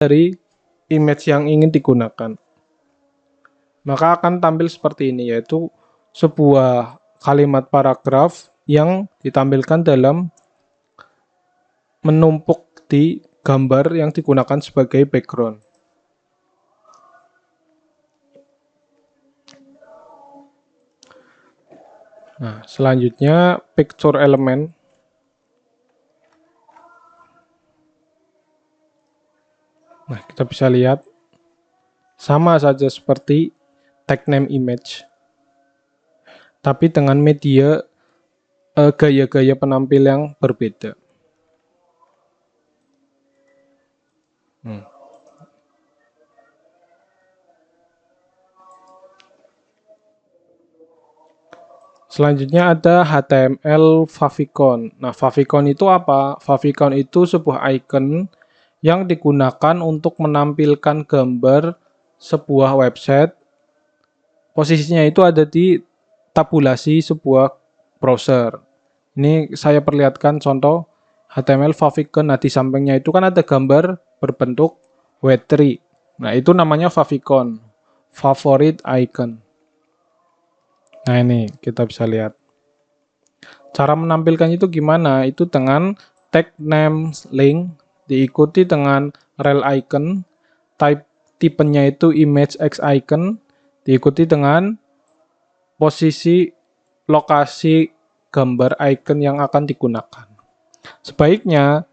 dari image yang ingin digunakan. Maka akan tampil seperti ini, yaitu sebuah kalimat paragraf yang ditampilkan dalam menumpuk di gambar yang digunakan sebagai background. Nah, selanjutnya picture element. Nah, kita bisa lihat sama saja seperti tag name image, tapi dengan media gaya-gaya penampil yang berbeda. Selanjutnya ada HTML favicon. Nah, favicon itu apa? Favicon itu sebuah icon yang digunakan untuk menampilkan gambar sebuah website. Posisinya itu ada di tabulasi sebuah browser. Ini saya perlihatkan contoh HTML favicon. Nah, di sampingnya itu kan ada gambar berbentuk W3. Nah, itu namanya favicon, favorite icon. Nah, ini kita bisa lihat. Cara menampilkan itu gimana? Itu dengan tag name link, diikuti dengan rel icon, tipenya itu image X icon, diikuti dengan posisi lokasi gambar icon yang akan digunakan. Sebaiknya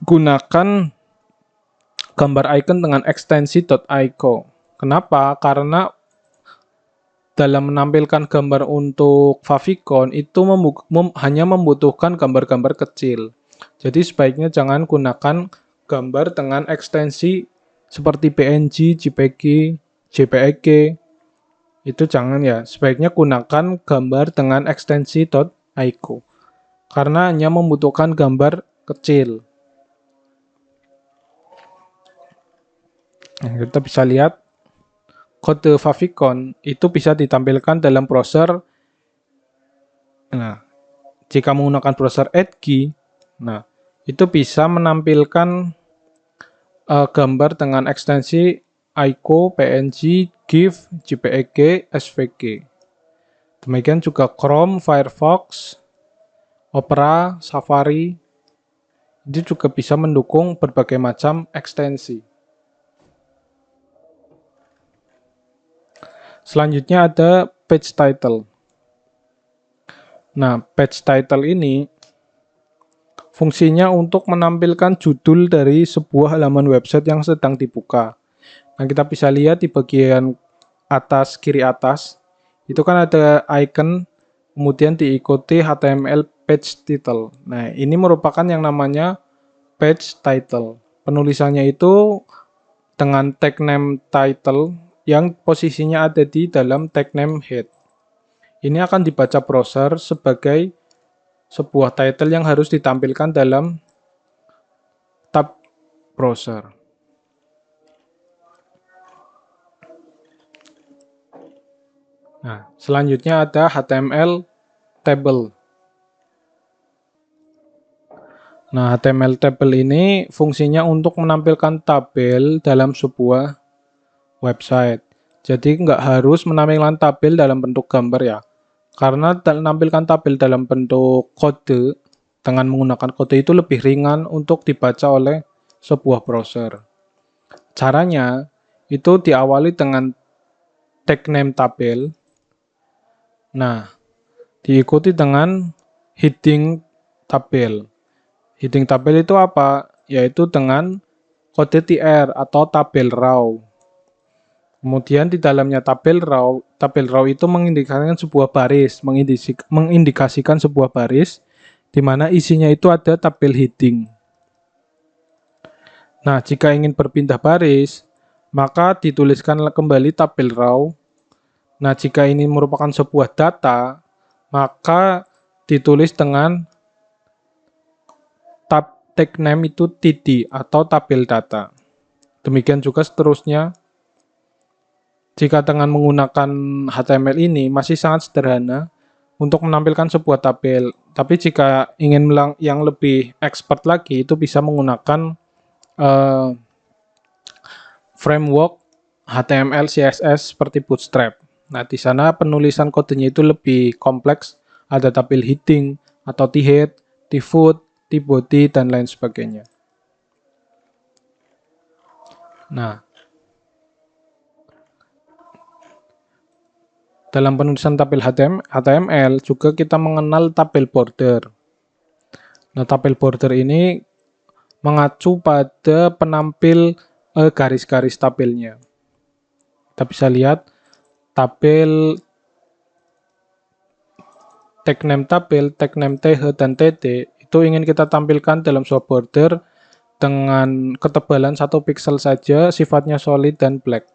gunakan gambar icon dengan ekstensi .ico. Kenapa? Karena dalam menampilkan gambar untuk favicon itu hanya membutuhkan gambar-gambar kecil. Jadi sebaiknya jangan gunakan gambar dengan ekstensi seperti PNG, JPG, JPEG. Itu jangan ya. Sebaiknya gunakan gambar dengan ekstensi .ico. Karena hanya membutuhkan gambar kecil. Nah, kita bisa lihat kode favicon itu bisa ditampilkan dalam browser. Nah, jika menggunakan browser Edge, nah itu bisa menampilkan gambar dengan ekstensi ico, PNG, GIF, JPEG, SVG. Demikian juga Chrome, Firefox, Opera, Safari. Ini juga bisa mendukung berbagai macam ekstensi. Selanjutnya ada page title. Nah, page title ini fungsinya untuk menampilkan judul dari sebuah halaman website yang sedang dibuka. Nah, kita bisa lihat di bagian atas, kiri atas, itu kan ada icon, kemudian diikuti HTML page title. Nah, ini merupakan yang namanya page title. Penulisannya itu dengan tag name title, yang posisinya ada di dalam tag name head. Ini akan dibaca browser sebagai sebuah title yang harus ditampilkan dalam tab browser. Nah, selanjutnya ada HTML table. Nah, HTML table ini fungsinya untuk menampilkan tabel dalam sebuah website. Jadi nggak harus menampilkan tabel dalam bentuk gambar ya. Karena menampilkan tabel dalam bentuk kode dengan menggunakan kode itu lebih ringan untuk dibaca oleh sebuah browser. Caranya itu diawali dengan tag name tabel. Nah, diikuti dengan heading tabel. Heading tabel itu apa? Yaitu dengan kode TR atau tabel raw. Kemudian di dalamnya tabel raw itu mengindikasikan sebuah baris, mengindikasikan sebuah baris di mana isinya itu ada tabel heading. Nah, jika ingin berpindah baris, maka dituliskan kembali tabel raw. Nah, jika ini merupakan sebuah data, maka ditulis dengan tag name itu TD atau tabel data. Demikian juga seterusnya. Jika dengan menggunakan HTML ini masih sangat sederhana untuk menampilkan sebuah tabel. Tapi jika ingin yang lebih expert lagi, itu bisa menggunakan framework HTML, CSS seperti Bootstrap. Nah, di sana penulisan kodenya itu lebih kompleks, ada tabel heading atau t-head, t-foot, t-body, dan lain sebagainya. Nah, dalam penulisan tabel HTML juga kita mengenal tabel border. Nah, tabel border ini mengacu pada penampil garis-garis tabelnya. Kita bisa lihat tabel tag name tabel, tag name th, dan td itu ingin kita tampilkan dalam sebuah border dengan ketebalan 1 pixel saja, sifatnya solid dan black.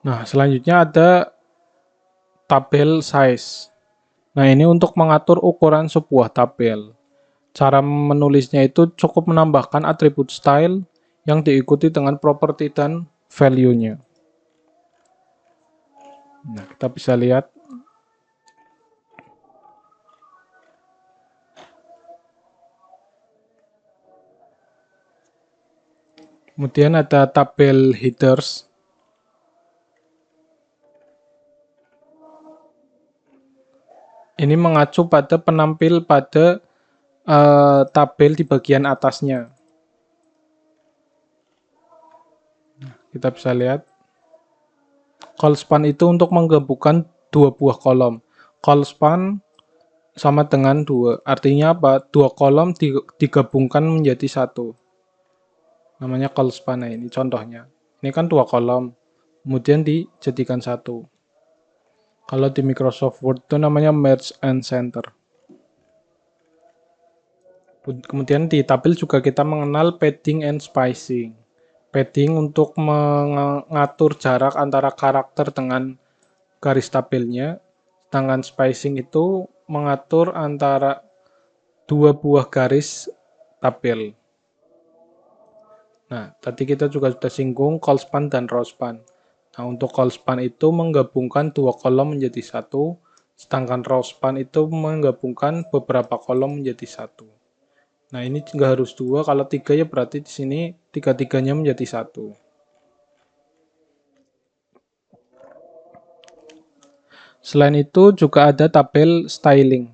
Nah, selanjutnya ada tabel size. Nah, ini untuk mengatur ukuran sebuah tabel. Cara menulisnya itu cukup menambahkan atribut style yang diikuti dengan properti dan value-nya. Nah, kita bisa lihat. Kemudian ada tabel headers. Ini mengacu pada penampil pada tabel di bagian atasnya. Kita bisa lihat. Call span itu untuk menggabungkan dua buah kolom. Call span sama dengan 2. Artinya apa? Dua kolom digabungkan menjadi satu. Namanya call span. Nah, ini contohnya. Ini kan 2 kolom. Kemudian dijadikan satu. Kalau di Microsoft Word itu namanya merge and center. Kemudian di tabel juga kita mengenal padding and spacing. Padding untuk mengatur jarak antara karakter dengan garis tabelnya, sedangkan spacing itu mengatur antara dua buah garis tabel. Nah, tadi kita juga sudah singgung call span dan row span. Nah, untuk call span itu menggabungkan 2 kolom menjadi satu, sedangkan row span itu menggabungkan beberapa kolom menjadi satu. Nah, ini nggak harus 2, kalau 3 ya berarti di sini tiga-tiganya menjadi satu. Selain itu juga ada tabel styling.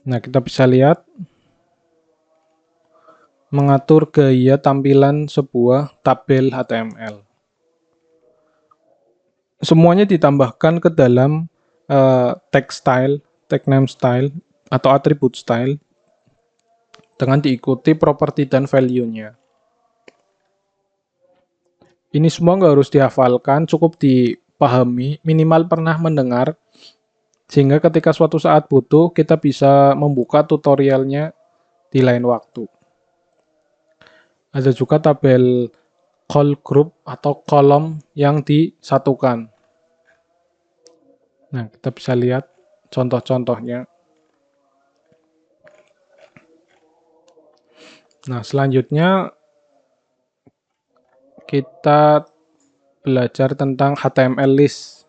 Nah, kita bisa lihat mengatur gaya tampilan sebuah tabel HTML. Semuanya ditambahkan ke dalam tag style, tag name style, atau atribut style dengan diikuti properti dan value-nya. Ini semua nggak harus dihafalkan, cukup dipahami, minimal pernah mendengar, sehingga ketika suatu saat butuh, kita bisa membuka tutorialnya di lain waktu. Ada juga tabel call group atau kolom yang disatukan. Nah, kita bisa lihat contoh-contohnya. Nah, selanjutnya kita belajar tentang HTML list.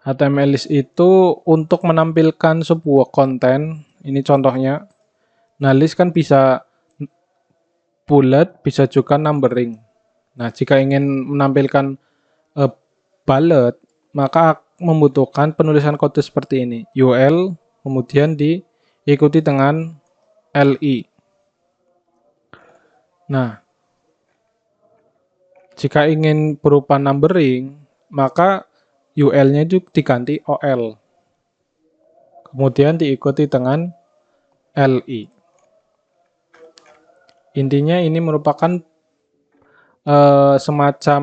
HTML list itu untuk menampilkan sebuah konten, ini contohnya. Nah, list kan bisa bullet, bisa juga numbering. Nah, jika ingin menampilkan bullet, maka membutuhkan penulisan kode seperti ini. UL, kemudian diikuti dengan LI. Nah, jika ingin berupa numbering, maka UL-nya itu diganti OL. Kemudian diikuti dengan LI. Intinya ini merupakan semacam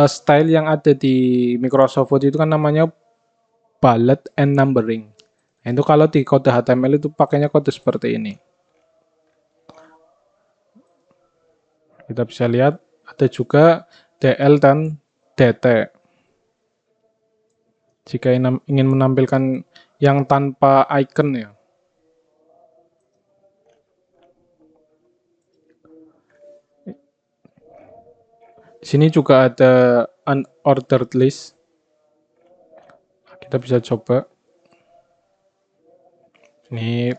style yang ada di Microsoft Word itu kan namanya bullet and numbering. Nah, itu kalau di kode HTML itu pakainya kode seperti ini. Kita bisa lihat ada juga DL dan DT. Jika ingin menampilkan yang tanpa icon ya. Di sini juga ada unordered list. Kita bisa coba. Ini